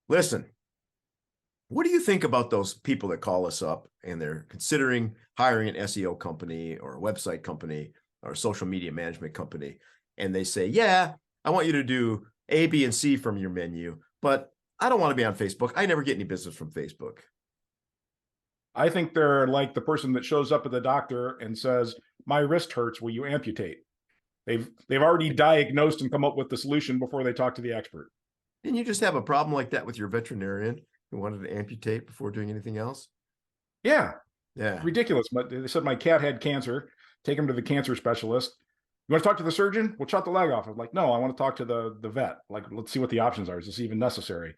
Listen, what do you think about those people that call us up and they're considering hiring an SEO company or a website company or a social media management company? And they say, yeah, I want you to do A, B, and C from your menu, but I don't want to be on Facebook. I never get any business from Facebook. I think they're like the person that shows up at the doctor and says, "My wrist hurts. Will you amputate?" They've already diagnosed and come up with the solution before they talk to the expert. Didn't you just have a problem like that with your veterinarian who wanted to amputate before doing anything else? Yeah, Yeah. ridiculous. But they said my cat had cancer. Take him to the cancer specialist. You want to talk to the surgeon? We'll chop the leg off. I'm like, no, I want to talk to the vet. Like, let's see what the options are. Is this even necessary?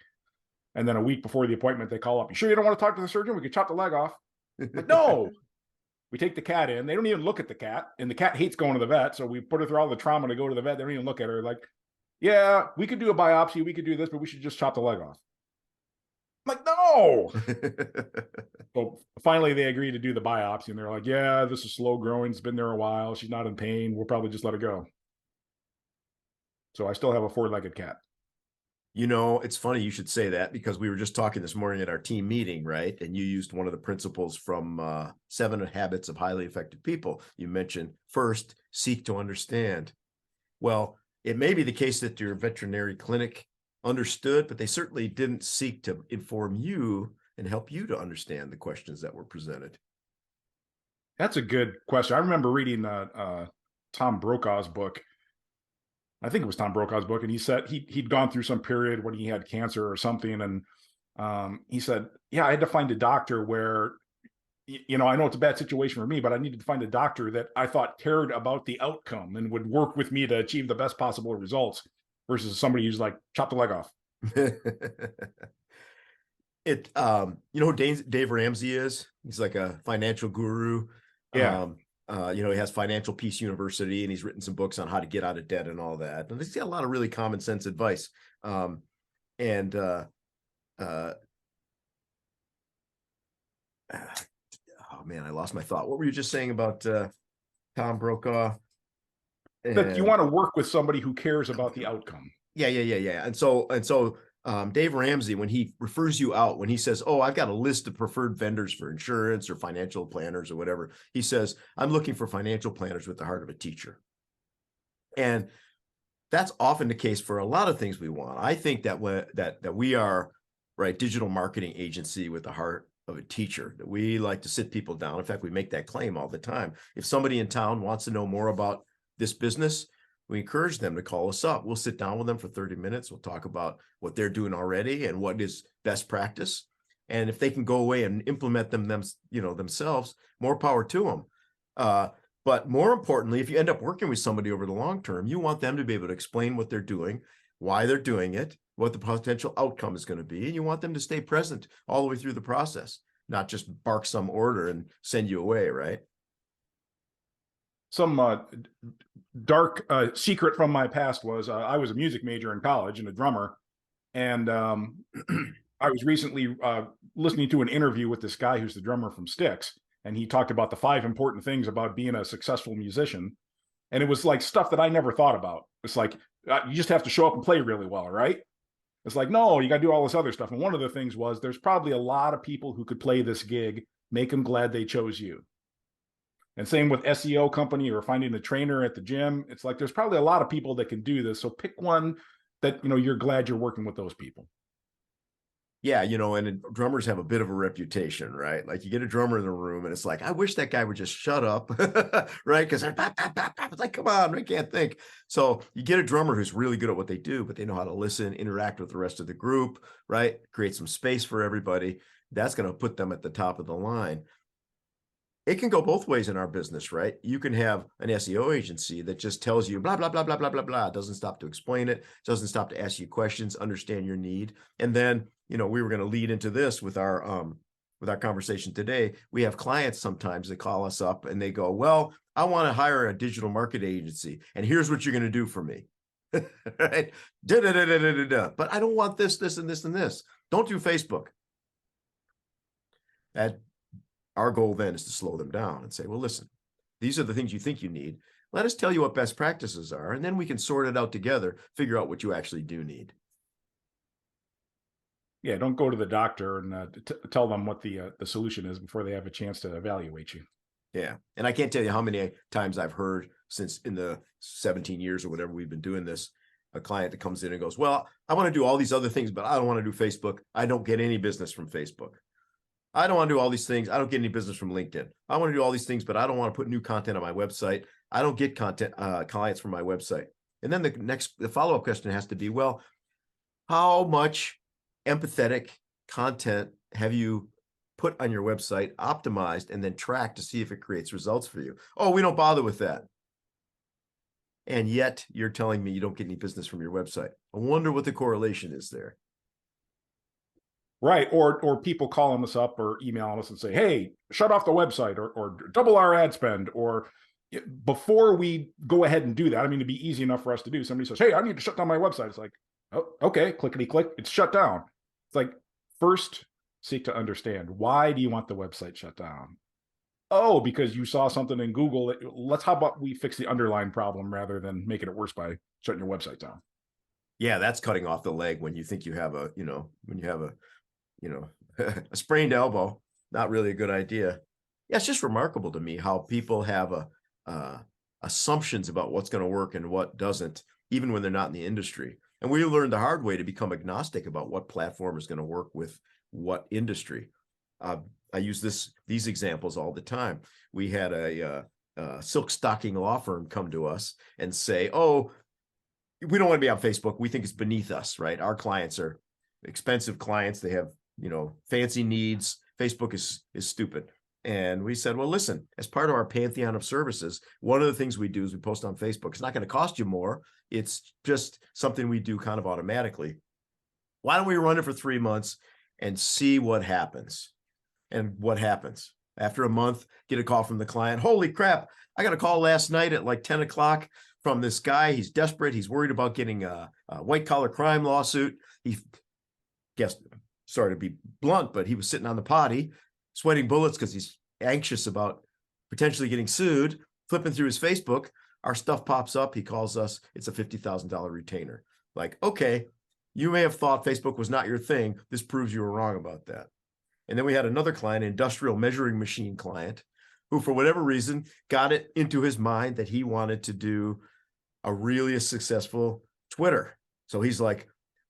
And then a week before the appointment, they call up. You sure you don't want to talk to the surgeon? We could chop the leg off. Like, no. We take the cat in. They don't even look at the cat, and the cat hates going to the vet. So we put her through all the trauma to go to the vet. They don't even look at her. Like, yeah, we could do a biopsy. We could do this, but we should just chop the leg off. I'm like, no. So finally, they agree to do the biopsy, and they're like, yeah, this is slow growing. It's been there a while. She's not in pain. We'll probably just let it go. So I still have a four-legged cat. You know, it's funny you should say that because we were just talking this morning at our team meeting, right? And you used one of the principles from 7 Habits of Highly Effective People. You mentioned first, seek to understand. Well, it may be the case that your veterinary clinic understood, but they certainly didn't seek to inform you and help you to understand the questions that were presented. That's a good question. I remember reading Tom Brokaw's book. I think it was Tom Brokaw's book, and he said he'd gone through some period when he had cancer or something, and he said, yeah, I had to find a doctor where, you know, I know it's a bad situation for me, but I needed to find a doctor that I thought cared about the outcome and would work with me to achieve the best possible results versus somebody who's like, chop the leg off. You know who Dave Ramsey is? He's like a financial guru. Yeah. You know, he has Financial Peace University, and he's written some books on how to get out of debt and all that. And he's got a lot of really common sense advice. Oh man, I lost my thought. What were you just saying about Tom Brokaw? That you want to work with somebody who cares about the outcome. Yeah. And so Dave Ramsey, when he refers you out, when he says, oh, I've got a list of preferred vendors for insurance or financial planners or whatever, he says, I'm looking for financial planners with the heart of a teacher. And that's often the case for a lot of things we want. I think that we are, right, digital marketing agency with the heart of a teacher, that we like to sit people down. In fact, we make that claim all the time. If somebody in town wants to know more about this business, we encourage them to call us up. We'll sit down with them for 30 minutes. We'll talk about what they're doing already and what is best practice. And if they can go away and implement them themselves, more power to them. But more importantly, if you end up working with somebody over the long term, you want them to be able to explain what they're doing, why they're doing it, what the potential outcome is going to be. And you want them to stay present all the way through the process, not just bark some order and send you away, right? Some dark secret from my past was I was a music major in college and a drummer. And I was recently listening to an interview with this guy who's the drummer from Styx. And he talked about the 5 important things about being a successful musician. And it was like stuff that I never thought about. It's like, you just have to show up and play really well, right? It's like, no, you got to do all this other stuff. And one of the things was there's probably a lot of people who could play this gig. Make them glad they chose you. And same with SEO company or finding a trainer at the gym. It's like, there's probably a lot of people that can do this. So pick one that, you know, you're glad you're working with those people. Yeah, you know, and drummers have a bit of a reputation, right? Like you get a drummer in the room and it's like, I wish that guy would just shut up, right? Because it's like, come on, I can't think. So you get a drummer who's really good at what they do, but they know how to listen, interact with the rest of the group, right? Create some space for everybody. That's going to put them at the top of the line. It can go both ways in our business, right? You can have an SEO agency that just tells you blah, blah, blah, blah, blah, blah, blah. It doesn't stop to explain it. Doesn't stop to ask you questions, understand your need. And then, you know, we were going to lead into this with our conversation today. We have clients sometimes that call us up and they go, well, I want to hire a digital marketing agency. And here's what you're going to do for me. Right? But I don't want this, this, and this, and this. Don't do Facebook. Our goal then is to slow them down and say, well, listen, these are the things you think you need. Let us tell you what best practices are, and then we can sort it out together, figure out what you actually do need. Yeah, don't go to the doctor and tell them what the solution is before they have a chance to evaluate you. Yeah. And I can't tell you how many times I've heard since in the 17 years or whatever we've been doing this, a client that comes in and goes, well, I want to do all these other things, but I don't want to do Facebook. I don't get any business from Facebook. I don't want to do all these things. I don't get any business from LinkedIn. I want to do all these things, but I don't want to put new content on my website. I don't get clients from my website. And then the follow-up question has to be, well, how much empathetic content have you put on your website, optimized, and then tracked to see if it creates results for you? Oh, we don't bother with that. And yet you're telling me you don't get any business from your website. I wonder what the correlation is there. Right. Or people calling us up or emailing us and say, hey, shut off the website or double our ad spend. Or before we go ahead and do that, I mean, it'd be easy enough for us to do. Somebody says, hey, I need to shut down my website. It's like, oh, okay, clickety click, it's shut down. It's like, first seek to understand, why do you want the website shut down? Oh, because you saw something in Google. How about we fix the underlying problem rather than making it worse by shutting your website down? Yeah, that's cutting off the leg when you think you have a, when you have a, a sprained elbow. Not really a good idea. Yeah, it's just remarkable to me how people have assumptions about what's going to work and what doesn't, even when they're not in the industry. And we learned the hard way to become agnostic about what platform is going to work with what industry. I use these examples all the time. We had a silk stocking law firm come to us and say, oh, we don't want to be on Facebook. We think it's beneath us, right? Our clients are expensive clients. They have, fancy needs. Facebook is stupid. And we said, well, listen, as part of our pantheon of services, one of the things we do is we post on Facebook. It's not going to cost you more. It's just something we do kind of automatically. Why don't we run it for 3 months and see what happens? And what happens? After a month, get a call from the client. Holy crap, I got a call last night at like 10 o'clock from this guy. He's desperate. He's worried about getting a white collar crime lawsuit. Sorry to be blunt, but he was sitting on the potty, sweating bullets because he's anxious about potentially getting sued, flipping through his Facebook. Our stuff pops up. He calls us. It's a $50,000 retainer. Like, okay, you may have thought Facebook was not your thing. This proves you were wrong about that. And then we had another client, an industrial measuring machine client, who for whatever reason got it into his mind that he wanted to do a really successful Twitter. So he's like,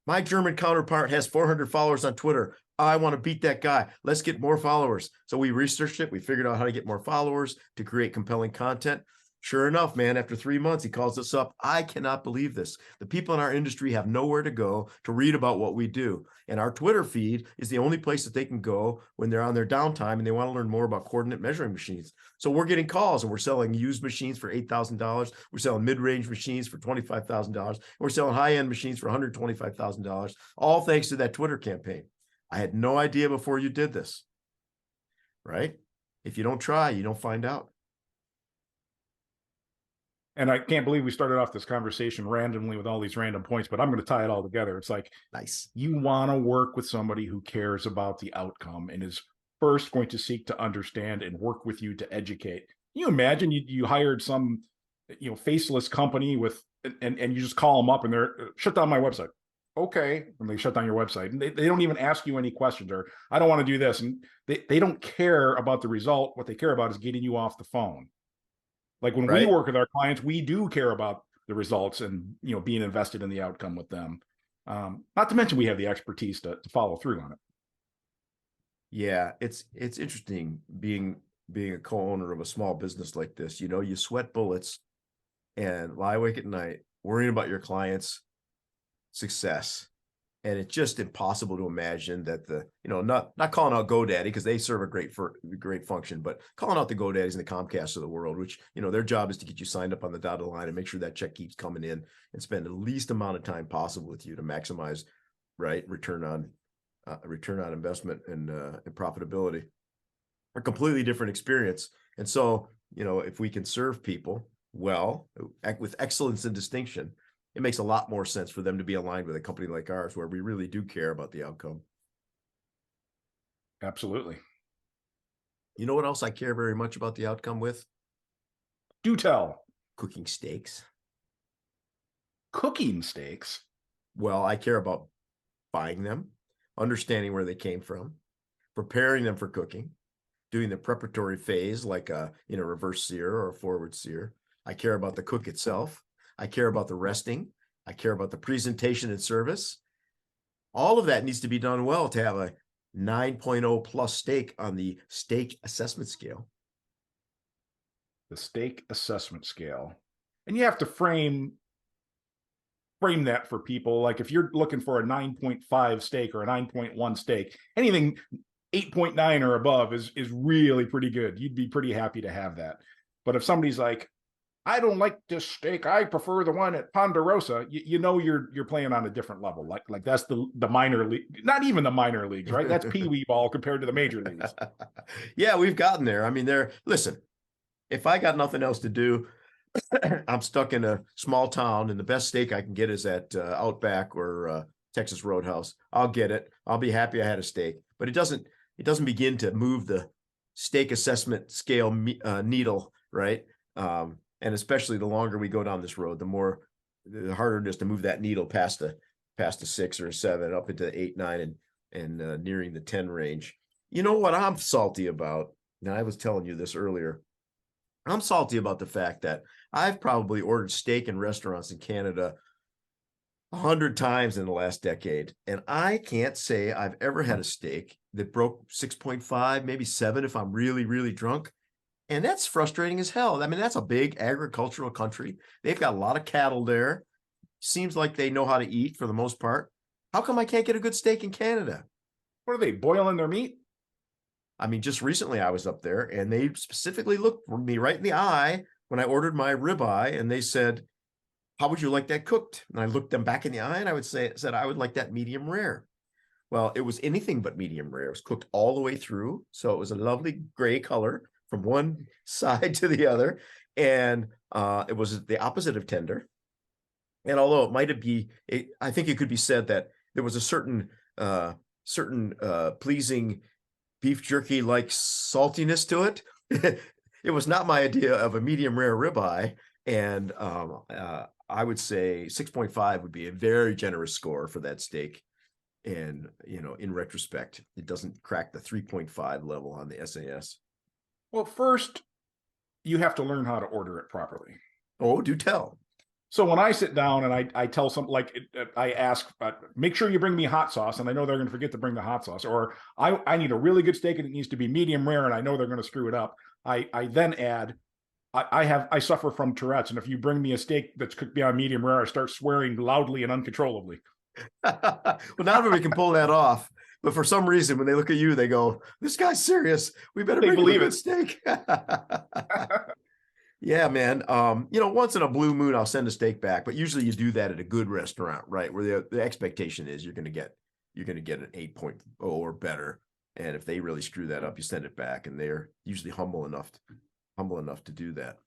my German counterpart has 400 followers on Twitter. I want to beat that guy. Let's get more followers. So we researched it. We figured out how to get more followers to create compelling content. Sure enough, man, after 3 months, he calls us up. I cannot believe this. The people in our industry have nowhere to go to read about what we do. And our Twitter feed is the only place that they can go when they're on their downtime and they want to learn more about coordinate measuring machines. So we're getting calls and we're selling used machines for $8,000. We're selling mid-range machines for $25,000. We're selling high-end machines for $125,000, all thanks to that Twitter campaign. I had no idea before you did this, right? If you don't try, you don't find out. And I can't believe we started off this conversation randomly with all these random points, but I'm going to tie it all together. It's like, nice. You want to work with somebody who cares about the outcome and is first going to seek to understand and work with you to educate. Can you imagine you hired some, faceless company with, and you just call them up and they're shut down my website. Okay. And they shut down your website and they don't even ask you any questions or I don't want to do this. And they don't care about the result. What they care about is getting you off the phone. Like when we work with our clients, we do care about the results and, being invested in the outcome with them. Not to mention we have the expertise to follow through on it. Yeah, it's interesting being a co-owner of a small business like this. You sweat bullets and lie awake at night worrying about your clients' success. And it's just impossible to imagine that not calling out GoDaddy because they serve a great function, but calling out the GoDaddies and the Comcasts of the world, which, their job is to get you signed up on the dotted line and make sure that check keeps coming in and spend the least amount of time possible with you to maximize, return on investment and profitability. A completely different experience. And so, if we can serve people well with excellence and distinction, it makes a lot more sense for them to be aligned with a company like ours where we really do care about the outcome. Absolutely. You know what else I care very much about the outcome with? Do tell. Cooking steaks. Cooking steaks? Well, I care about buying them. understanding where they came from, preparing them for cooking, doing the preparatory phase like a reverse sear or a forward sear. I care about the cook itself. I care about the resting. I care about the presentation and service. All of that needs to be done well to have a 9.0 plus steak on the steak assessment scale. The steak assessment scale. And you have to frame that for people. Like if you're looking for a 9.5 steak or a 9.1 steak, anything 8.9 or above is really pretty good. You'd be pretty happy to have that. But if somebody's like, I don't like this steak, I prefer the one at Ponderosa, you know you're playing on a different level. Like that's the minor league, not even the minor leagues, right? That's pee-wee ball compared to the major leagues. Yeah, we've gotten there. I mean, listen, if I got nothing else to do, I'm stuck in a small town and the best steak I can get is at Outback or Texas Roadhouse. I'll get it. I'll be happy I had a steak, but it doesn't begin to move the steak assessment scale needle, right? And especially the longer we go down this road, the harder it is to move that needle past a 6 or a 7 up into 8, 9, and nearing the 10 range. You know what I'm salty about? And I was telling you this earlier. I'm salty about the fact that I've probably ordered steak in restaurants in Canada 100 times in the last decade, and I can't say I've ever had a steak that broke 6.5, maybe 7 if I'm really, really drunk. And that's frustrating as hell. I mean, that's a big agricultural country. They've got a lot of cattle there. Seems like they know how to eat for the most part. How come I can't get a good steak in Canada? What are they, boiling their meat? I mean, just recently I was up there and they specifically looked me right in the eye when I ordered my ribeye, and they said, how would you like that cooked? And I looked them back in the eye and I said, I would like that medium rare. Well, it was anything but medium rare. It was cooked all the way through. So it was a lovely gray color from one side to the other. And it was the opposite of tender. And although it might be, I think it could be said that there was a certain pleasing beef jerky like saltiness to it. It was not my idea of a medium rare ribeye. And I would say 6.5 would be a very generous score for that steak. And, in retrospect, it doesn't crack the 3.5 level on the SAS. Well, first, you have to learn how to order it properly. Oh, do tell. So when I sit down and I tell some, like I ask, make sure you bring me hot sauce, and I know they're going to forget to bring the hot sauce, or I need a really good steak and it needs to be medium rare, and I know they're going to screw it up. I then add, I suffer from Tourette's, and if you bring me a steak that's cooked beyond medium rare, I start swearing loudly and uncontrollably. Well, not everybody can pull that off, but for some reason, when they look at you, they go, "This guy's serious. We better bring him a good steak." Yeah, man. Once in a blue moon, I'll send a steak back, but usually you do that at a good restaurant, right? Where the expectation is you're going to get an 8.0 or better. And if they really screw that up, you send it back, and they're usually humble enough to do that.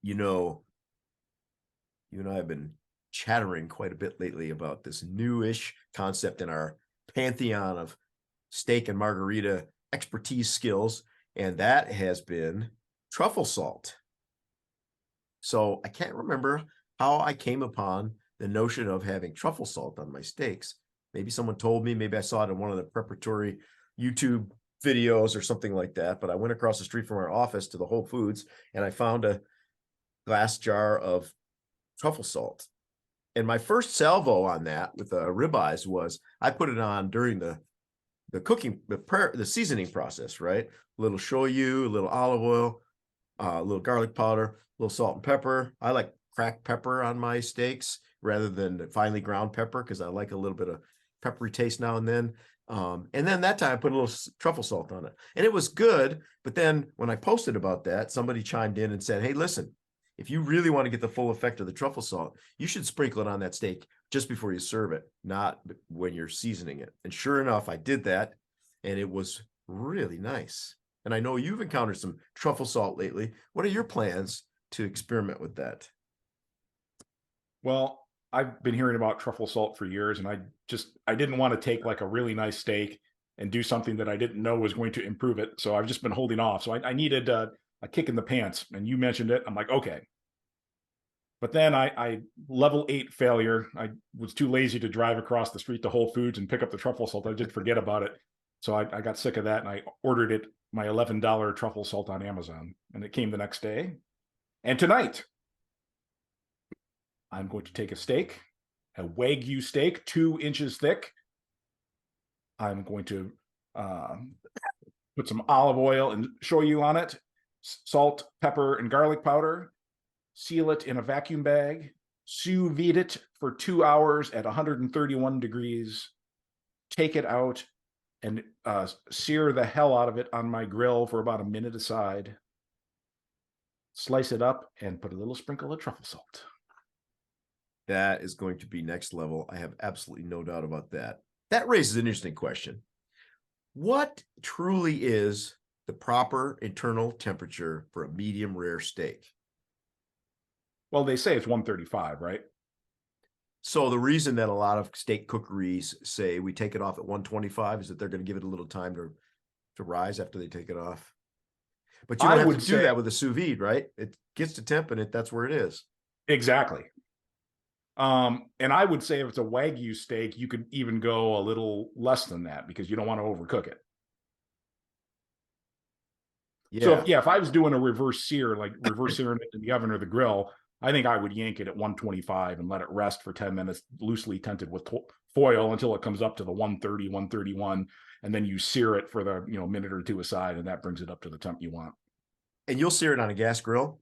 You and I have been chattering quite a bit lately about this newish concept in our pantheon of steak and margarita expertise skills, and that has been truffle salt. So I can't remember how I came upon the notion of having truffle salt on my steaks. Maybe someone told me, maybe I saw it in one of the preparatory YouTube videos or something like that, but I went across the street from our office to the Whole Foods and I found a glass jar of truffle salt. And my first salvo on that with the ribeyes was I put it on during the cooking, the seasoning process, right? A little shoyu, a little olive oil, a little garlic powder, a little salt and pepper. I like cracked pepper on my steaks rather than finely ground pepper because I like a little bit of peppery taste now and then. And then that time I put a little truffle salt on it, and it was good. But then when I posted about that, somebody chimed in and said, "Hey, listen, if you really want to get the full effect of the truffle salt, you should sprinkle it on that steak just before you serve it, not when you're seasoning it." And sure enough, I did that, and it was really nice. And I know you've encountered some truffle salt lately. What are your plans to experiment with that? Well, I've been hearing about truffle salt for years, and I didn't want to take like a really nice steak and do something that I didn't know was going to improve it. So I've just been holding off. So I needed a kick in the pants, and you mentioned it. I'm like, okay. But then I level 8 failure. I was too lazy to drive across the street to Whole Foods and pick up the truffle salt. I did forget about it. So I got sick of that and I ordered it, my $11 truffle salt on Amazon, and it came the next day. And tonight, I'm going to take a steak, a Wagyu steak, 2 inches thick. I'm going to put some olive oil and shoyu on it, salt, pepper, and garlic powder, seal it in a vacuum bag, sous vide it for 2 hours at 131 degrees, take it out, and sear the hell out of it on my grill for about a minute aside. Slice it up and put a little sprinkle of truffle salt. That is going to be next level. I have absolutely no doubt about that. That raises an interesting question. What truly is the proper internal temperature for a medium rare steak? Well, they say it's 135, right? So the reason that a lot of steak cookeries say we take it off at 125 is that they're going to give it a little time to rise after they take it off. But you don't have to do that with a sous vide, right? It gets to temp and that's where it is. Exactly. And I would say if it's a Wagyu steak, you could even go a little less than that because you don't want to overcook it. Yeah. So if I was doing a reverse sear, like reverse searing it in the oven or the grill, I think I would yank it at 125 and let it rest for 10 minutes, loosely tinted with foil until it comes up to the 130, 131. And then you sear it for the, minute or two aside, and that brings it up to the temp you want. And you'll sear it on a gas grill?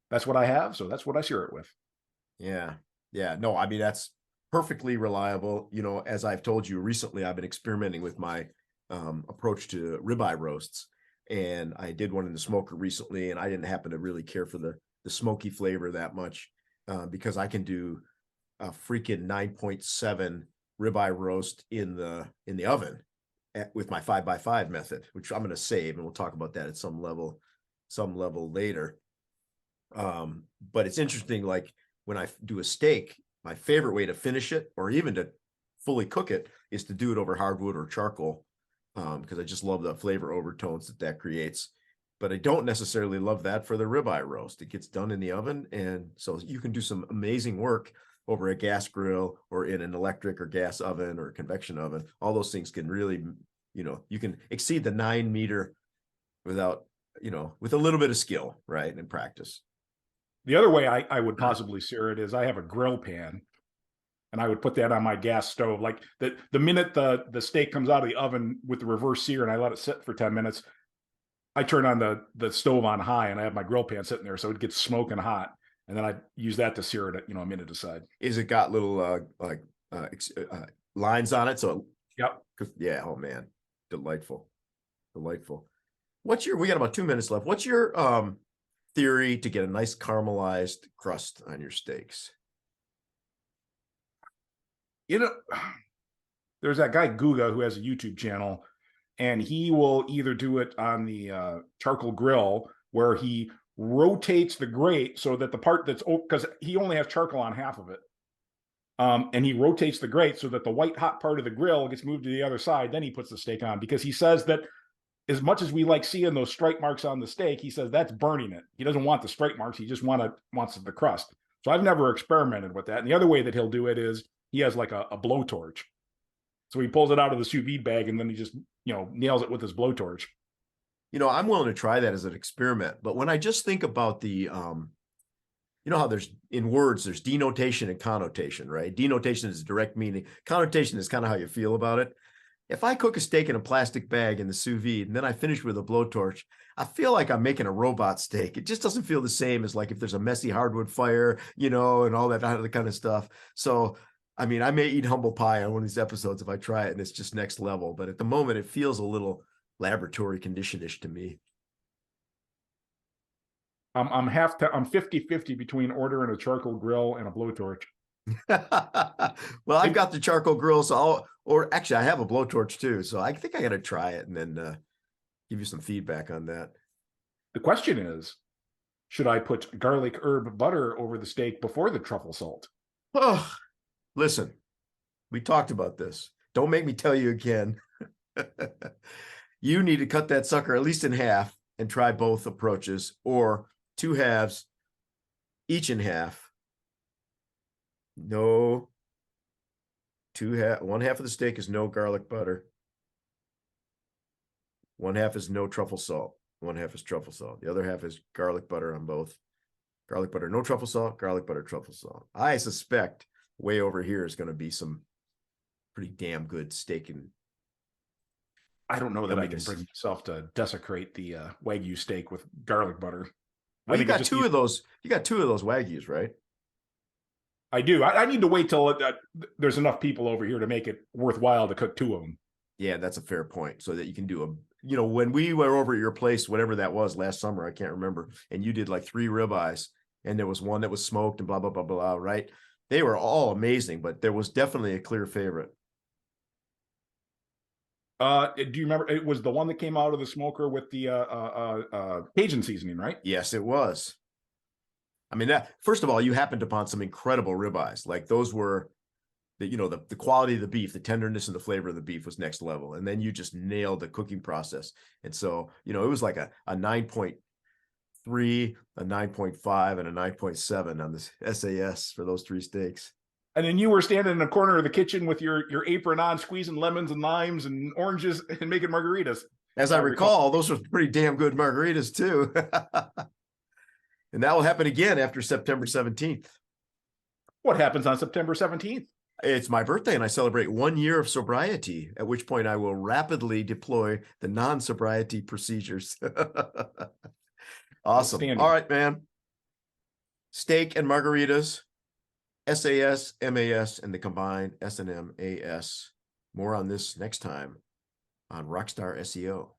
That's what I have. So that's what I sear it with. Yeah. Yeah. No, I mean, that's perfectly reliable. As I've told you recently, I've been experimenting with my approach to ribeye roasts. And I did one in the smoker recently, and I didn't happen to really care for the smoky flavor that much because I can do a freaking 9.7 ribeye roast in the oven with my 5x5 method, which I'm going to save, and we'll talk about that at some level later. But it's interesting, like when I do a steak, my favorite way to finish it or even to fully cook it is to do it over hardwood or charcoal because I just love the flavor overtones that creates. But I don't necessarily love that for the ribeye roast. It gets done in the oven, and so you can do some amazing work over a gas grill or in an electric or gas oven or a convection oven. All those things can really, you can exceed the 9 meter without, with a little bit of skill, right, and practice. The other way I would possibly sear it is I have a grill pan, and I would put that on my gas stove. Like the minute the steak comes out of the oven with the reverse sear and I let it sit for 10 minutes, I turn on the stove on high and I have my grill pan sitting there so it gets smoking hot. And then I use that to sear it at, a minute aside. Is it got little lines on it? So yep. Yeah. Oh man. Delightful. We got about 2 minutes left. What's your theory to get a nice caramelized crust on your steaks? There's that guy Guga who has a YouTube channel, and he will either do it on the charcoal grill where he rotates the grate so that the part that's because he only has charcoal on half of it. And he rotates the grate so that the white hot part of the grill gets moved to the other side. Then he puts the steak on, because he says that as much as we like seeing those strike marks on the steak, he says that's burning it. He doesn't want the strike marks. He just wants the crust. So I've never experimented with that. And the other way that he'll do it is he has like a blowtorch. So he pulls it out of the sous vide bag and then he just, nails it with his blowtorch. I'm willing to try that as an experiment. But when I just think about the, how there's denotation and connotation, right? Denotation is direct meaning. Connotation is kind of how you feel about it. If I cook a steak in a plastic bag in the sous vide and then I finish with a blowtorch, I feel like I'm making a robot steak. It just doesn't feel the same as like if there's a messy hardwood fire, and all that kind of stuff. So, I mean, I may eat humble pie on one of these episodes if I try it and it's just next level. But at the moment, it feels a little laboratory condition-ish to me. I'm 50-50 between ordering a charcoal grill and a blowtorch. Well, I've got the charcoal grill, so actually I have a blowtorch too. So I think I got to try it and then give you some feedback on that. The question is, should I put garlic herb butter over the steak before the truffle salt? Oh, listen, we talked about this. Don't make me tell you again. You need to cut that sucker at least in half and try both approaches, or 2 halves each in half. No, one half of the steak is no garlic butter. One half is no truffle salt. One half is truffle salt. The other half is garlic butter on both. Garlic butter, no truffle salt. Garlic butter, truffle salt. I suspect way over here is going to be some pretty damn good steak and I don't know that I can yumminess. bring myself to desecrate the Wagyu steak with garlic butter. Well, you think it got just two needs- of those. You got two of those Wagyus, right? I do. I need to wait till there's enough people over here to make it worthwhile to cook two of them. Yeah, that's a fair point. So that you can do a, you know, when we were over at your place, whatever that was last summer, I can't remember, and you did like 3 ribeyes, and there was one that was smoked and blah blah blah blah. Right? They were all amazing, but there was definitely a clear favorite. Do you remember? It was the one that came out of the smoker with the Cajun seasoning, right? Yes, it was. I mean, that first of all, you happened upon some incredible ribeyes. Like those were the, you know, the quality of the beef, the tenderness and the flavor of the beef was next level. And then you just nailed the cooking process. And so, you know, it was like a 9.3, a 9.5, and a 9.7 on this SAS for those 3 steaks. And then you were standing in the corner of the kitchen with your apron on, squeezing lemons and limes and oranges and making margaritas. As I recall, those were pretty damn good margaritas too. And that will happen again after September 17th. What happens on September 17th? It's my birthday and I celebrate 1 year of sobriety, at which point I will rapidly deploy the non-sobriety procedures. Awesome. All right, man. Steak and margaritas, SAS, MAS, and the combined S&M AS. More on this next time on Rockstar SEO.